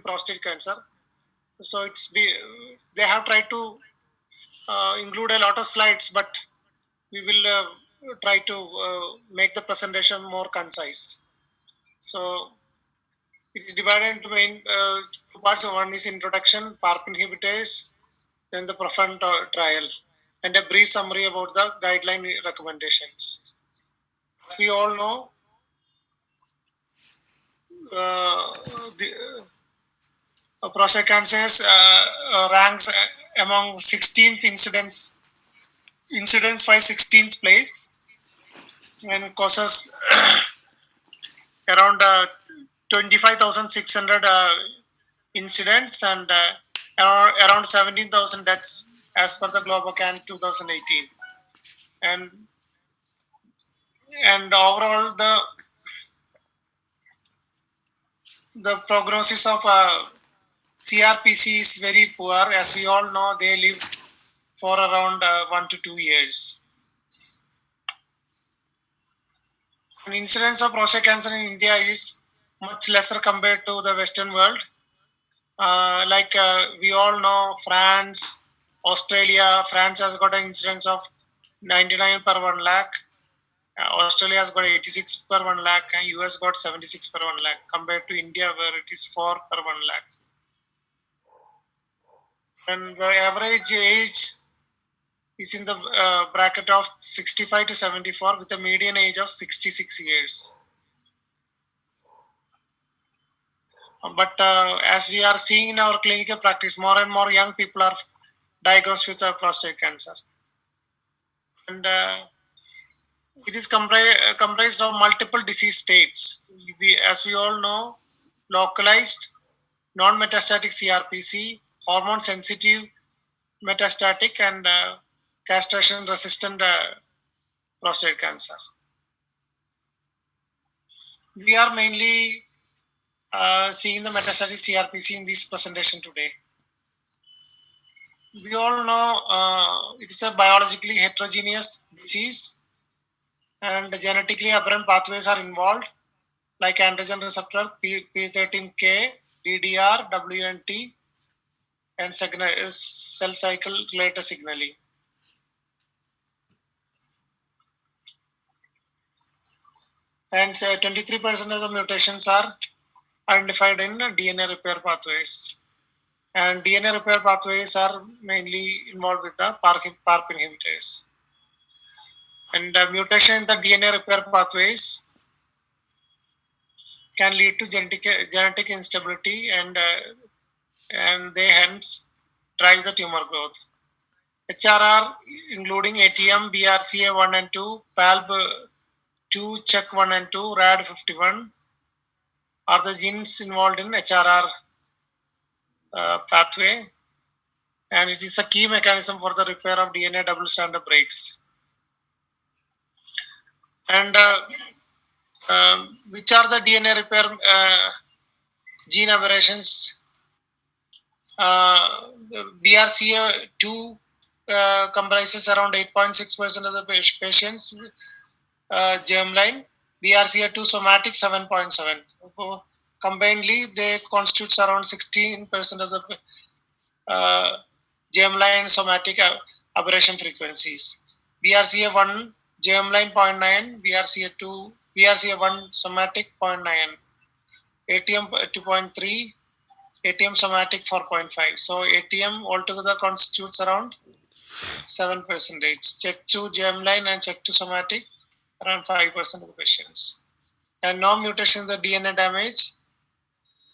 prostate cancer. So they have tried to include a lot of slides, but we will try to make the presentation more concise. So it is divided into main two parts. One is introduction, PARP inhibitors, then the PROFOUND trial, and a brief summary about the guideline recommendations. As we all know, the prostate cancer ranks among 16th incidence by 16th place, and causes around 25,600 incidents and around 17,000 deaths as per the Globocan 2018. And overall, the prognosis of CRPC is very poor. As we all know, they live for around 1 to 2 years. And incidence of prostate cancer in India is much lesser compared to the Western world. We all know, France, Australia. France has got an incidence of 99 per 1 lakh. Australia has got 86 per 1 lakh, and US got 76 per 1 lakh, compared to India where it is 4 per 1 lakh. And the average age is in the bracket of 65 to 74 with a median age of 66 years. But as we are seeing in our clinical practice, more and more young people are diagnosed with prostate cancer. And it is comprised of multiple disease states. As we all know, localized, non-metastatic CRPC, hormone-sensitive metastatic, and castration-resistant prostate cancer. We are mainly seeing the metastatic CRPC in this presentation today. We all know it is a biologically heterogeneous disease, and genetically aberrant pathways are involved, like androgen receptor, P13K, DDR, WNT, and cell cycle related signaling. And 23% of the mutations are identified in DNA repair pathways. And DNA repair pathways are mainly involved with the PARP inhibitors. And mutation in the DNA repair pathways can lead to genetic instability, and they hence drive the tumor growth. HRR, including ATM, BRCA1 and 2, PALB2, CHEK1 and 2, RAD51, are the genes involved in HRR pathway, and it is a key mechanism for the repair of DNA double-stranded breaks. And which are the DNA repair gene aberrations? BRCA2 comprises around 8.6% of the patients, germline. BRCA2 somatic 7.7. Combinedly, they constitute around 16% of the germline somatic aberration frequencies. BRCA1 germline 0.9, BRCA1 somatic 0.9, ATM 2.3, ATM somatic 4.5. So ATM altogether constitutes around 7%. CHEK2 germline and CHEK2 somatic around 5% of the patients. And no mutation in the DNA damage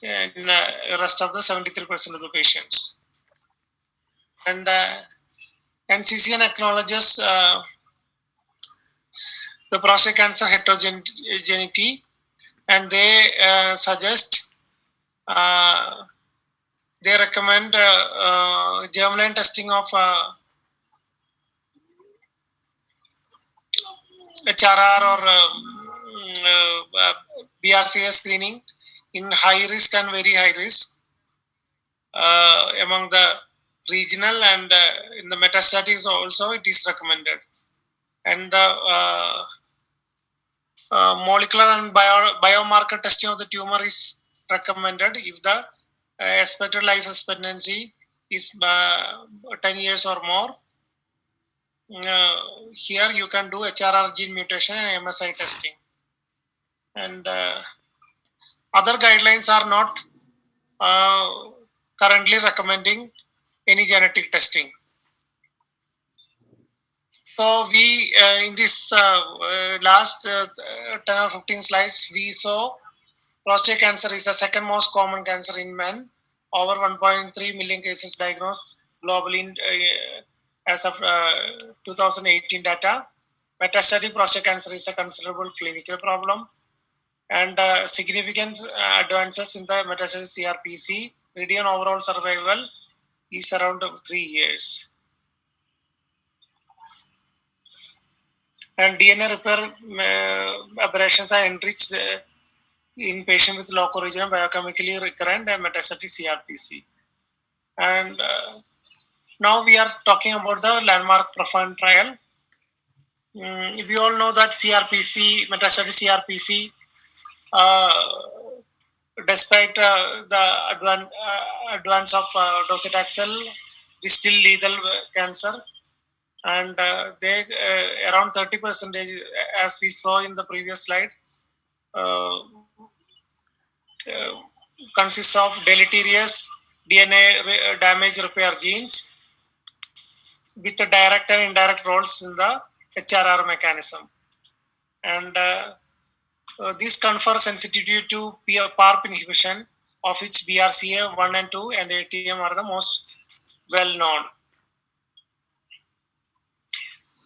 in the rest of the 73% of the patients. And NCCN acknowledges the prostate cancer heterogeneity, and they suggest, they recommend germline testing of HRR or BRCA screening in high risk and very high risk among the regional, and in the metastatic also it is recommended. And the molecular and biomarker testing of the tumor is recommended if the expected life expectancy is 10 years or more. Here you can do HRR gene mutation and MSI testing. And other guidelines are not currently recommending any genetic testing. So we in this last 10 or 15 slides, we saw prostate cancer is the second most common cancer in men. Over 1.3 million cases diagnosed globally as of 2018 data. Metastatic prostate cancer is a considerable clinical problem, and significant advances in the metastatic CRPC. Median overall survival is around 3 years. And DNA repair aberrations are enriched in patients with local region biochemically recurrent and metastatic CRPC. And now we are talking about the landmark PROFOUND trial. We all know that CRPC, metastatic CRPC, despite the advance of docetaxel, is still lethal cancer. And they around 30%, as we saw in the previous slide, consists of deleterious DNA damage repair genes with the direct and indirect roles in the HRR mechanism. And this confers sensitivity to PARP inhibition, of which BRCA1 and 2 and ATM are the most well known.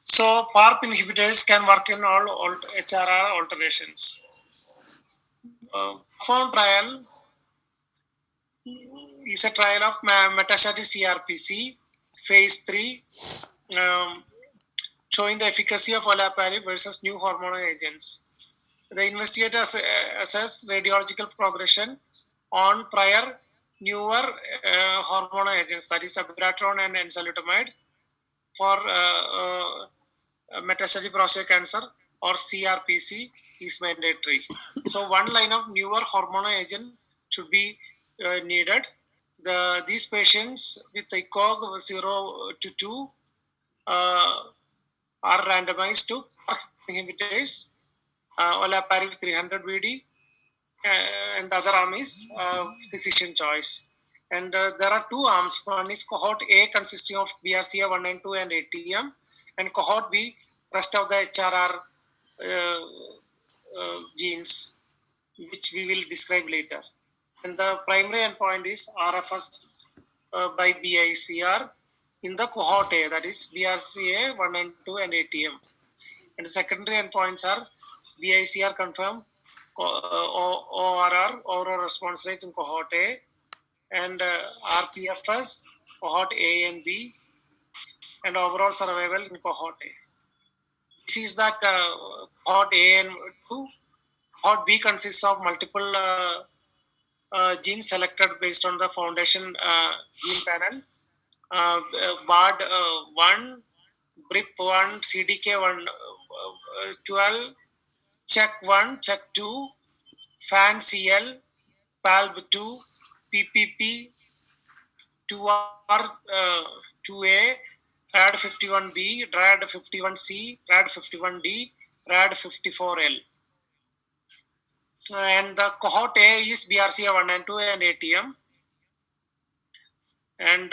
So PARP inhibitors can work in all HRR alterations. PROFOUND trial is a trial of metastatic CRPC, phase 3, showing the efficacy of olaparib versus new hormonal agents. The investigators assessed radiological progression on prior newer hormonal agents, that is abiraterone and enzalutamide, for metastatic prostate cancer or CRPC is mandatory. So one line of newer hormonal agent should be needed. These patients with ECOG of 0 to 2 are randomized to inhibitors, olaparib 300 BD, and the other arm is physician choice. And there are two arms. One is cohort A consisting of BRCA1 and 2 and ATM, and cohort B, rest of the HRR genes, which we will describe later. And the primary endpoint is RFS by BICR in the cohort A, that is BRCA1 and 2 and ATM. And the secondary endpoints are BICR confirmed ORR, overall response rate in cohort A, and RPFS, cohort A and B, and overall survival in cohort A. This is that cohort A and 2. Cohort B consists of multiple genes selected based on the foundation gene panel. BARD1, BRIP1, CDK1, 12, CHEK1, CHEK2, FANCL, PALB2, PPP, 2R, 2A, RAD51B, RAD51C, RAD51D, RAD54L. And the cohort A is BRCA1 and 2 and ATM. And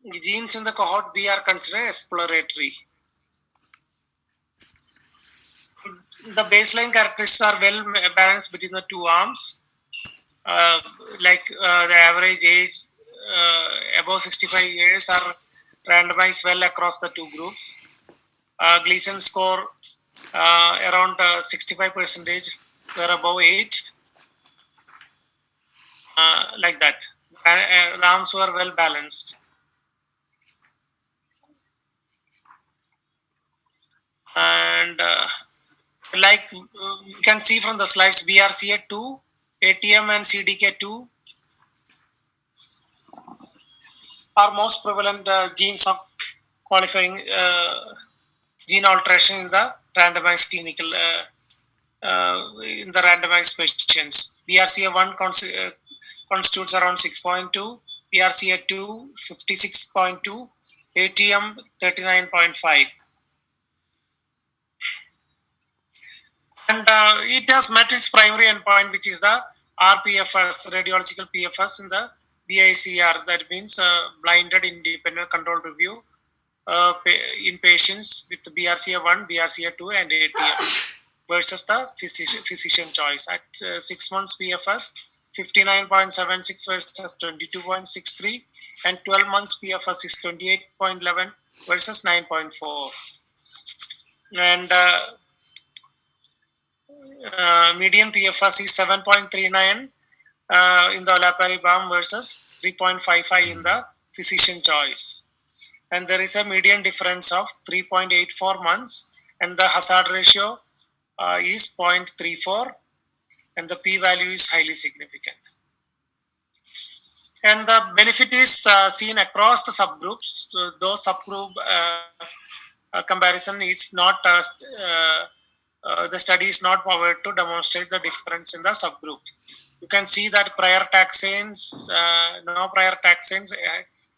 the genes in the cohort B are considered exploratory. The baseline characteristics are well balanced between the two arms. The average age above 65 years are randomized well across the two groups. Gleason score around 65% were above age. Like that. The arms were well balanced. And like you can see from the slides, BRCA2, ATM and CDK2 are most prevalent genes of qualifying gene alteration in the randomized clinical in the randomized patients. BRCA1 constitutes around 6.2, BRCA2 56.2, ATM 39.5. And it has met its primary endpoint, which is the RPFS, radiological PFS in the BICR. That means blinded independent control review in patients with BRCA1, BRCA2, and ATM versus the physician choice. At 6 months PFS, 59.76 versus 22.63, and 12 months PFS is 28.11 versus 9.4. And median PFS is 7.39 in the olaparib versus 3.55 in the physician choice. And there is a median difference of 3.84 months, and the hazard ratio is 0.34, and the p-value is highly significant. And the benefit is seen across the subgroups. So those subgroup comparison is not, the study is not powered to demonstrate the difference in the subgroup. You can see that prior taxanes, no prior taxanes,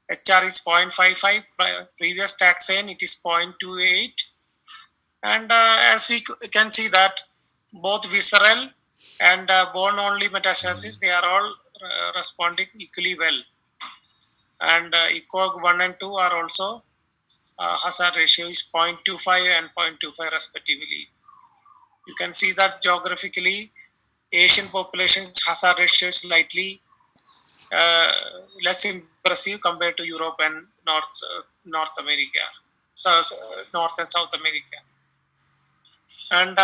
HR is 0.55, previous taxane it is 0.28. And as we can see that both visceral and bone-only metastasis, they are all responding equally well. And ECOG 1 and 2 are also hazard ratio is 0.25 and 0.25 respectively. You can see that geographically, Asian population's hazard ratio is slightly less impressive compared to Europe and North America, so North and South America. And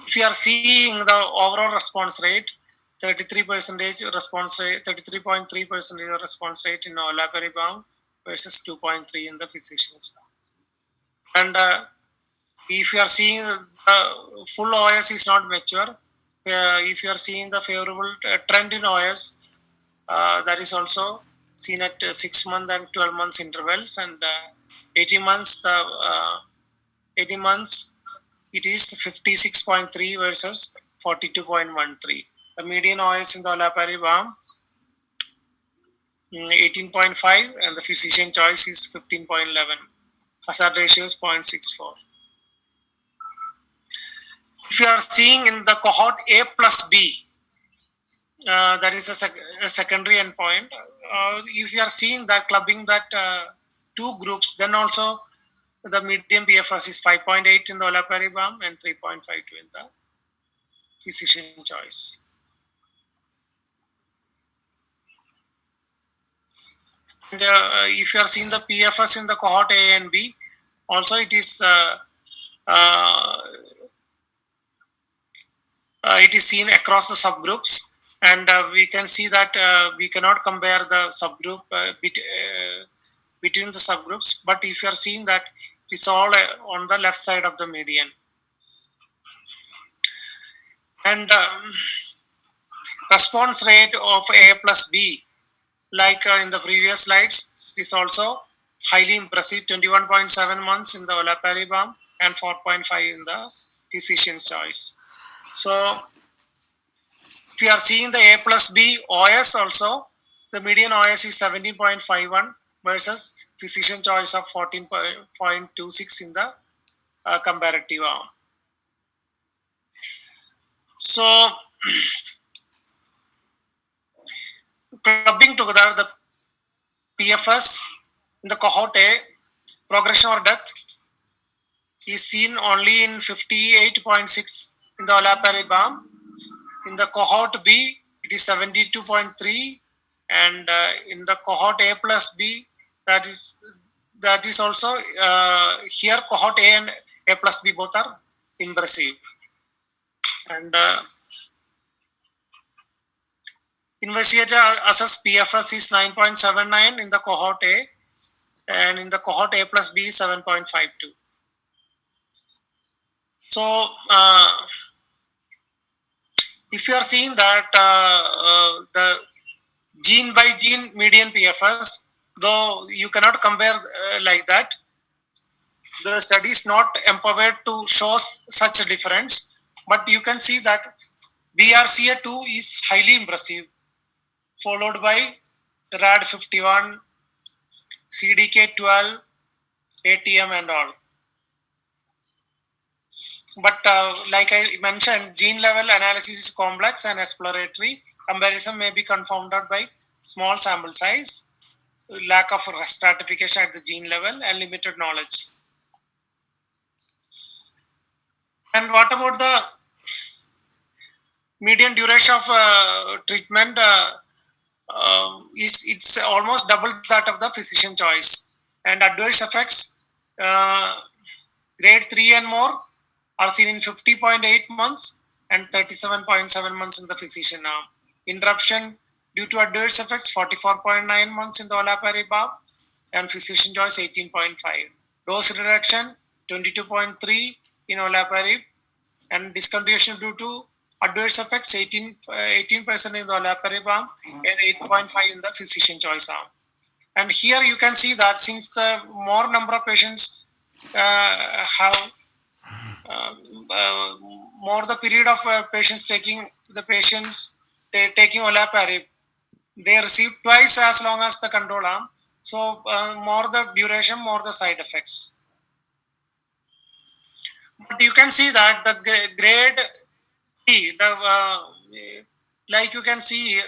if you are seeing the overall response rate, 33% response rate, 33.3% response rate in olaparib versus 2.3 in the physicians. And if you are seeing full OS is not mature, if you are seeing the favorable trend in OS, that is also seen at 6 month and 12 months intervals, and 18 months, 18 months it is 56.3 versus 42.13. The median OS in the olaparib 18.5, and the physician choice is 15.11. Hazard ratio is 0.64. If you are seeing in the cohort A plus B, that is a secondary endpoint. If you are seeing that clubbing that two groups, then also the median PFS is 5.8 in the olaparib and 3.52 in the physician choice. And if you are seeing the PFS in the cohort A and B, also it is seen across the subgroups, and we can see that we cannot compare the subgroup between the subgroups, but if you are seeing that it's all on the left side of the median. And response rate of A plus B, like in the previous slides, is also highly impressive, 21.7 months in the olaparib and 4.5 in the physician's choice. So if you are seeing the A plus B OS also, the median OS is 17.51 versus physician choice of 14.26 in the comparative arm. So clubbing together the PFS in the cohort A, progression or death is seen only in 58.6 in the olaparib arm. In the cohort B, it is 72.3, and in the cohort A plus B, that is also here cohort A and A plus B both are impressive. And investigator assessed PFS is 9.79 in the cohort A, and in the cohort A plus B is 7.52. So if you are seeing that the gene by gene median PFS, though you cannot compare like that, the study is not empowered to show such a difference, but you can see that BRCA2 is highly impressive, followed by RAD51, CDK12, ATM and all. But like I mentioned, gene level analysis is complex and exploratory. Comparison may be confounded by small sample size, lack of stratification at the gene level, and limited knowledge. And what about the median duration of treatment? It's almost double that of the physician choice. And adverse effects, grade 3 and more, are seen in 50.8 months and 37.7 months in the physician arm. Interruption due to adverse effects, 44.9 months in the olaparib arm and physician choice 18.5. Dose reduction, 22.3 in olaparib, and discontinuation due to adverse effects, 18% in the olaparib arm and 8.5 in the physician choice arm. And here you can see that since the more number of patients have more the period of patients taking olaparib, they receive twice as long as the control arm. So more the duration, more the side effects. But you can see that the grade 3, like you can see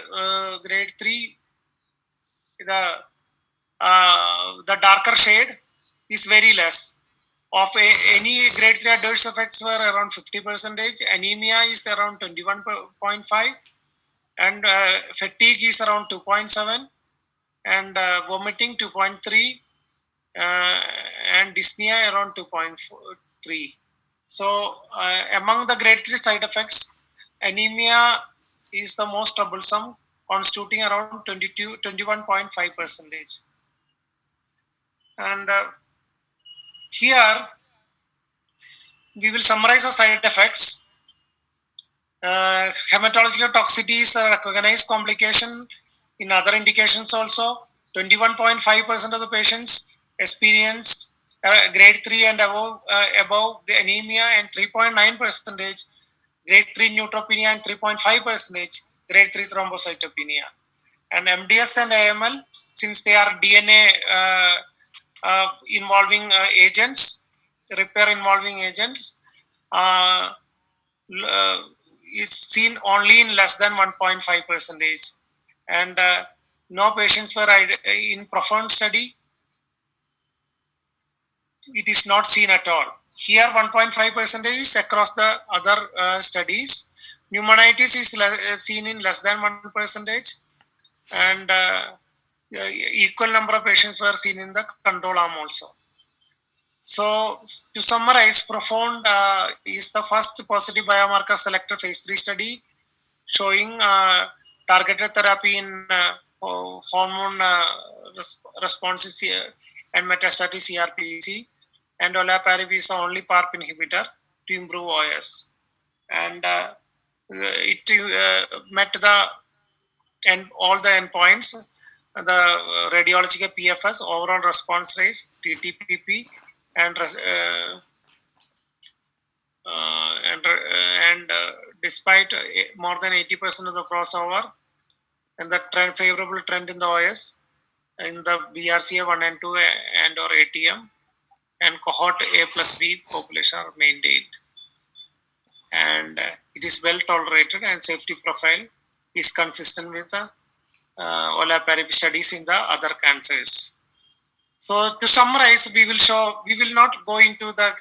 grade 3, the darker shade is very less. Of any grade 3 adverse effects were around 50%. Anemia is around 21.5, and fatigue is around 2.7, and vomiting 2.3, and dyspnea around 2.3. So among the grade 3 side effects, anemia is the most troublesome, constituting around 21.5%. And here we will summarize the side effects. Hematological toxicity is a recognized complication in other indications also. 21.5% of the patients experienced grade 3 and above anemia, and 3.9% grade 3 neutropenia, and 3.5% grade 3 thrombocytopenia. And MDS and AML, since they are DNA involving agents, repair involving agents, is seen only in less than 1.5%. And no patients were in profound study. It is not seen at all. Here 1.5% is across the other studies. Pneumonitis is seen in less than 1%, and equal number of patients were seen in the control arm also. So to summarize, PROFOUND is the first positive biomarker selected phase 3 study showing targeted therapy in hormone responses and metastatic CRPC, and olaparib is the only PARP inhibitor to improve OS. And it met all the endpoints, the radiological PFS, overall response rate, TTPP, and despite more than 80% of the crossover, and the favorable trend in the OS in the BRCA1 and 2 and or ATM and cohort A plus B population are maintained. And it is well tolerated, and safety profile is consistent with the olaparib studies in the other cancers. So to summarize, we will not go into the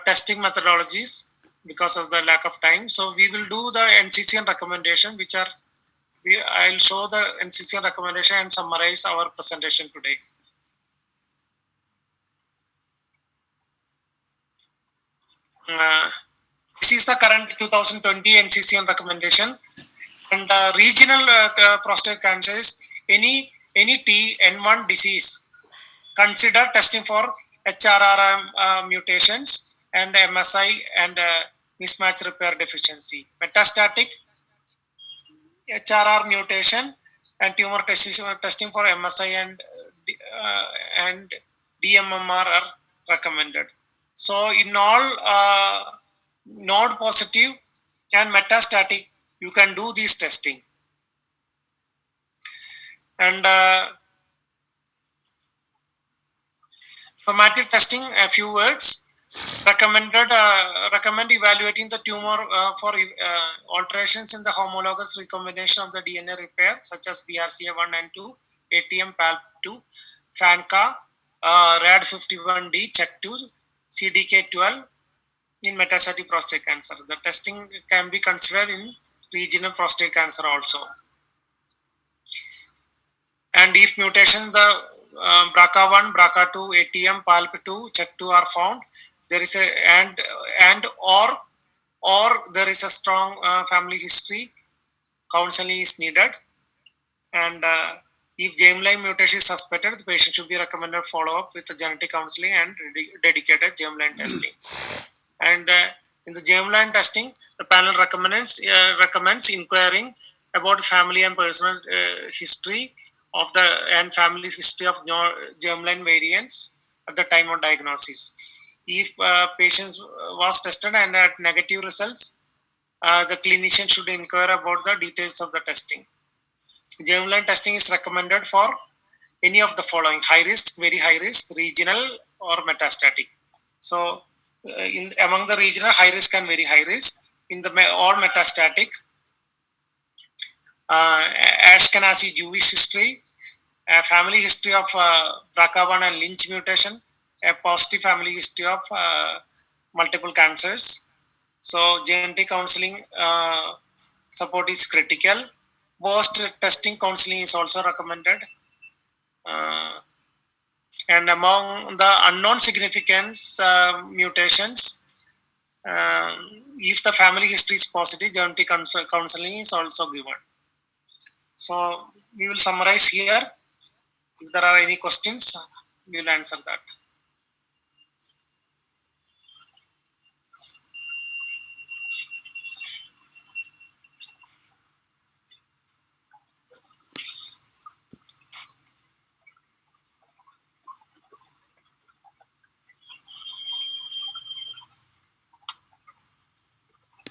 testing methodologies because of the lack of time. So we will do the NCCN recommendation, which are I'll show the NCCN recommendation and summarize our presentation today. This is the current 2020 NCCN recommendation. And regional prostate cancers, any T-N1 disease, consider testing for HRR mutations and MSI and mismatch repair deficiency. Metastatic HRR mutation and tumor testing for MSI and DMMR are recommended. So in all node positive and metastatic, you can do this testing. And somatic testing, a few words. Recommend evaluating the tumor for alterations in the homologous recombination of the DNA repair, such as BRCA1 and 2, ATM, PALP2, FANCA, RAD51D, CHEK2, CDK12 in metastatic prostate cancer. The testing can be considered in regional prostate cancer also. And if mutation the BRCA1, BRCA2, ATM, PALP2, CHEK2 are found, there is a and or there is a strong family history, counseling is needed. And if germline mutation is suspected, the patient should be recommended follow-up with the genetic counseling and dedicated germline testing. And in the germline testing, the panel recommends inquiring about family and personal history of the and family's history of germline variants at the time of diagnosis. If patients was tested and had negative results, the clinician should inquire about the details of the testing. Germline testing is recommended for any of the following: high risk, very high risk, regional, or metastatic. So, among the regional, high risk and very high risk, in the all metastatic, Ashkenazi Jewish history, a family history of BRCA1 and Lynch mutation, a positive family history of multiple cancers. So genetic counseling support is critical. Post testing counseling is also recommended. And among the unknown significance mutations, if the family history is positive, genetic counseling is also given. So we will summarize here. If there are any questions, we will answer that.